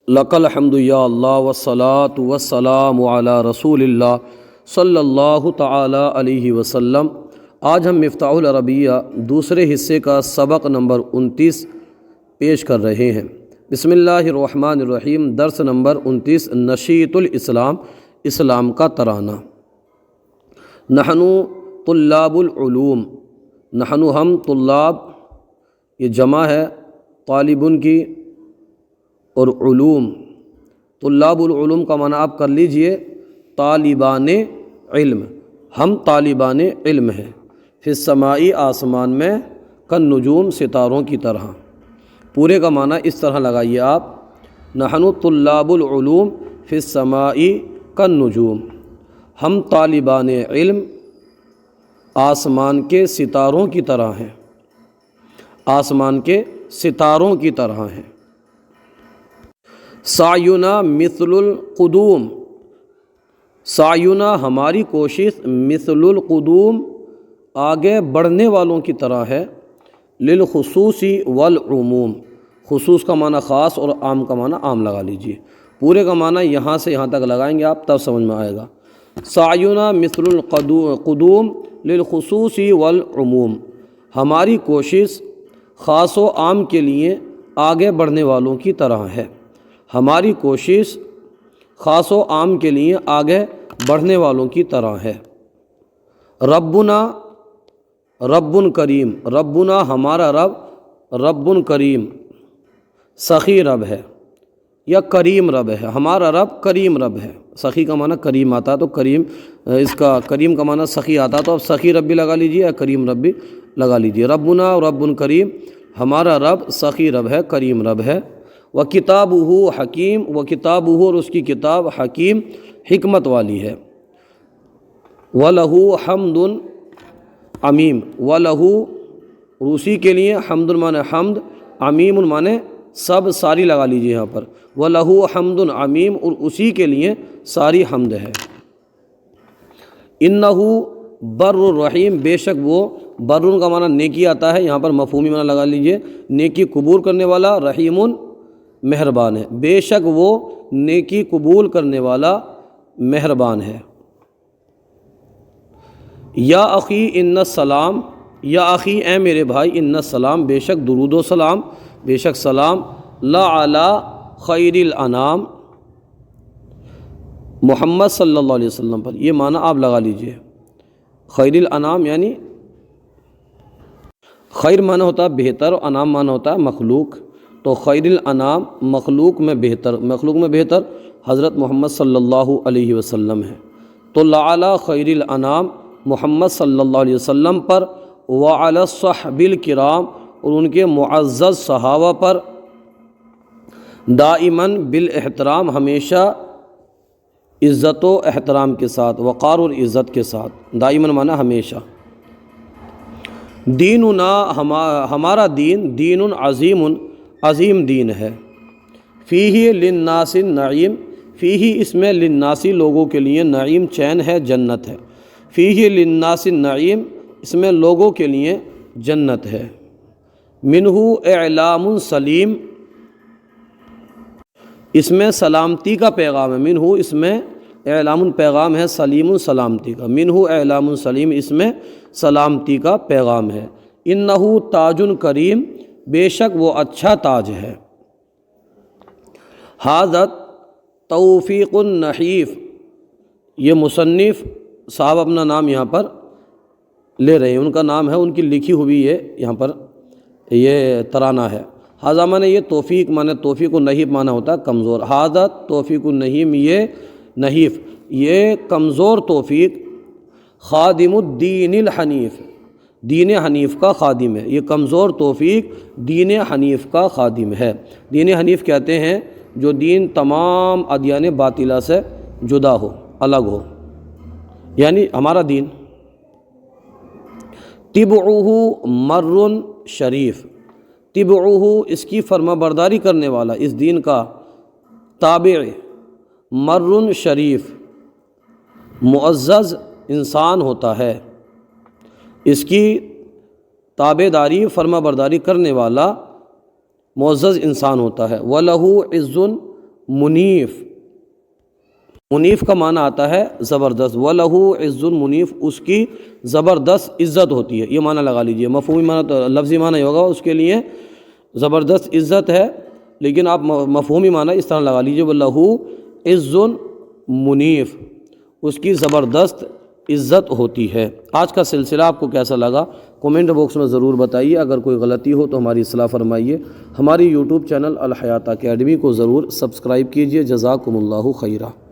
لک الحمد یا اللہ والصلاۃ والسلام علی رسول اللہ صلی اللہ تعالی علیہ وسلم۔ آج ہم مفتاح العربیہ دوسرے حصے کا سبق نمبر 29 پیش کر رہے ہیں۔ بسم اللہ الرحمن الرحیم۔ درس نمبر 29، نشیۃ الاسلام، اسلام کا ترانہ۔ نحن طلاب العلوم، نحن ہم طلاب، یہ جمع ہے طالبن کی، اور علوم، طلاب العلوم کا معنی آپ کر لیجئے طالبان علم، ہم طالبان علم ہیں۔ فی السمائی، آسمان میں، کالنجوم، ستاروں کی طرح۔ پورے کا معنی اس طرح لگائیے آپ، نحن طلاب العلوم فی السمائی کالنجوم، ہم طالبان علم آسمان کے ستاروں کی طرح ہیں، آسمان کے ستاروں کی طرح ہیں۔ سعینا مثل القدوم، سعینا ہماری کوشش، مثل القدوم آگے بڑھنے والوں کی طرح ہے، للخصوصی والعموم، خصوص کا معنی خاص اور عام کا معنی عام لگا لیجئے۔ پورے کا معنی یہاں سے یہاں تک لگائیں گے آپ، تب سمجھ میں آئے گا۔ سعینا مثل القدوم للخصوصی والعموم، ہماری کوشش خاص و عام کے لیے آگے بڑھنے والوں کی طرح ہے، ہماری کوشش خاص و عام کے لیے آگے بڑھنے والوں کی طرح ہے۔ ربنا رب کریم، ربنا ہمارا رب، رب کریم سخی رب ہے یا کریم رب ہے، ہمارا رب کریم رب ہے۔ سخی کا معنی کریم آتا ہے تو کریم، اس کا کریم کا معنی سخی آتا ہے تو اب سخی رب بھی لگا لیجیے یا کریم رب بھی لگا لیجیے۔ ربنا رب کریم، ہمارا رب سخی رب ہے، کریم رب ہے۔ وَكِتَابُهُ حکیم، وَكِتَابُهُ اور اس کی کتاب حکیم، حکمت والی ہے۔ وَلَهُ حَمْدٌ عمیم، وَلَهُ اور اسی کے لیے، حمد معنی حمد، عمیم معنی سب، ساری لگا لیجیے یہاں پر۔ وَلَهُ حَمْدٌ عمیم، اور اسی کے لیے ساری حمد ہے۔ اِنَّهُ بر الرحیم، بے شک وہ، بر کا معنی نیکی آتا ہے، یہاں پر مفہومی معنی لگا لیجیے، نیکی قبول کرنے والا، رحیم مہربان ہے، بے شک وہ نیکی قبول کرنے والا مہربان ہے۔ یا اخی ان السلام، یا اخی اے میرے بھائی، ان السلام بے شک درود و سلام، بے شک سلام، لا علی خیر الانام، محمد صلی اللہ علیہ وسلم پر، یہ معنی آپ لگا لیجئے۔ خیر الانام یعنی خیر معنی ہوتا ہے بہتر، اور انام معنی ہوتا ہے مخلوق، تو خیر الانام مخلوق میں بہتر، مخلوق میں بہتر حضرت محمد صلی اللہ علیہ وسلم ہے۔ تو لعلی خیر الانام محمد صلی اللہ علیہ وسلم پر، وعلی الصحب الکرام اور ان کے معزز صحابہ پر، دائماً بالاحترام ہمیشہ عزت و احترام کے ساتھ، وقار اور عزت کے ساتھ، دائماً معنی ہمیشہ۔ دیننا ہمارا دین، دین عظیم، عظیم دین ہے۔ فیہ للناس النعیم، فیہ اس میں للناس لوگوں کے لیے، نعیم چین ہے، جنت ہے۔ فیہ للناس النعیم، اس میں لوگوں کے لیے جنت ہے۔ منہ اعلام سلیم، اس میں سلامتی کا پیغام ہے، منہ اس میں اعلام پیغام ہے، سلیم سلامتی کا، منہ اعلام سلیم اس میں سلامتی کا پیغام ہے۔ انہ تاج کریم، بے شک وہ اچھا تاج ہے۔ حاضت توفیق النحیف، یہ مصنف صاحب اپنا نام یہاں پر لے رہے ہیں، ان کا نام ہے، ان کی لکھی ہوئی ہے یہاں پر، یہ ترانہ ہے۔ حاضہ معنی یہ توفیق، معنی توفیق النحیف معنی ہوتا ہے کمزور۔ حاضت توفیق النحیم، یہ نحیف، یہ کمزور توفیق، خادم الدین الحنیف، دین حنیف کا خادم ہے، یہ کمزور توفیق دین حنیف کا خادم ہے۔ دین حنیف کہتے ہیں جو دین تمام ادیان باطلہ سے جدا ہو، الگ ہو، یعنی ہمارا دین۔ طبعہ مر شریف، طبعہ اس کی فرما برداری کرنے والا، اس دین کا تابع، مر شریف معزز انسان ہوتا ہے، اس کی تابع داری، فرما برداری کرنے والا معزز انسان ہوتا ہے۔ وَلَهُ عِزٌ، منیف، منیف کا معنی آتا ہے زبردست، وَلَهُ عِزٌّ منیف، اس کی زبردست عزت ہوتی ہے، یہ معنی لگا لیجئے۔ مفہومی معنی تو لفظی معنی ہوگا اس کے لیے زبردست عزت ہے، لیکن آپ مفہومی معنی اس طرح لگا لیجئے وَلَهُ عِزٌّ منیف، اس کی زبردست عزت ہوتی ہے۔ آج کا سلسلہ آپ کو کیسا لگا کومنٹ باکس میں ضرور بتائیے، اگر کوئی غلطی ہو تو ہماری اصلاح فرمائیے۔ ہماری یوٹیوب چینل الحیات اکیڈمی کو ضرور سبسکرائب کیجئے۔ جزاکم اللہ خیرہ۔